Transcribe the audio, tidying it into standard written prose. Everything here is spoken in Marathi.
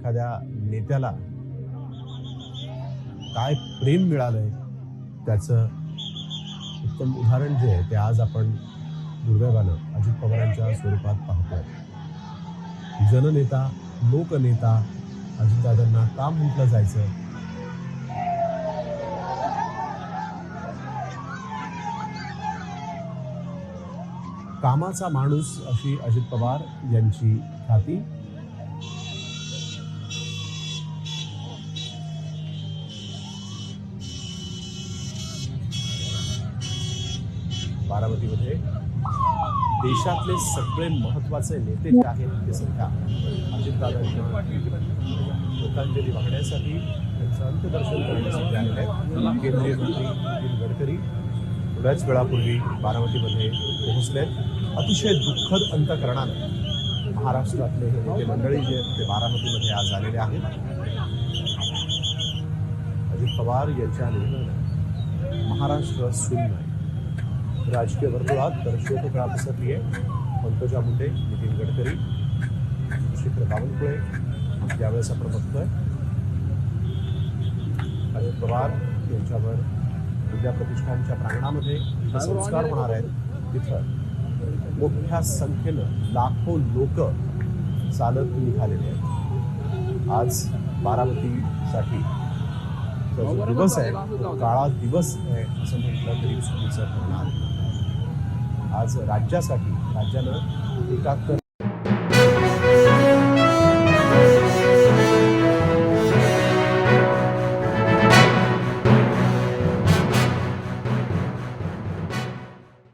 एखाद्या नेत्याला काय प्रेम मिळालंय त्याचं उत्तम उदाहरण जे आहे ते आज आपण दुर्दैवानं अजित पवारांच्या स्वरूपात पाहतोय. जननेता, लोकनेता अजितदादांना का म्हटलं जायचं? कामाचा माणूस अशी अजित पवार यांची ख्याती. बारामतीमध्ये देशातले सगळे महत्वाचे नेते जे आहेत ते सध्या अजितदादांना श्रद्धांजली वाहण्यासाठी त्यांचं अंत्यदर्शन करण्यासाठी आलेले आहेत. केंद्रीय मंत्री नितीन गडकरी थोड्याच वेळापूर्वी बारामतीमध्ये पोहोचलेत. अतिशय दुःखद अंतःकरणानं महाराष्ट्रातले हे नेते मंडळी जे आहेत ते बारामतीमध्ये आज आलेले आहेत. अजित पवार यांच्या निधनानं महाराष्ट्र सुन्न आहे. राजकीय वर्तुळात तर शोककळा पसरली आहे. पंकजा मुंडे, नितीन गडकरी, चंद्रशेखर बावनकुळे यावेळेस आपण बघतोय. अजित पवार यांच्यावर विद्या प्रतिष्ठानच्या प्रांगणामध्ये संस्कार होणार आहेत. तिथं मोठ्या संख्येनं लाखो लोक चालत निघालेले आहेत. आज बारामतीसाठी जो दिवस आहे तो काळा दिवस आहे असं म्हटलं तरी चुकीचं ठरणार. आज राज्यासाठी राज्यानं एकाहत्तर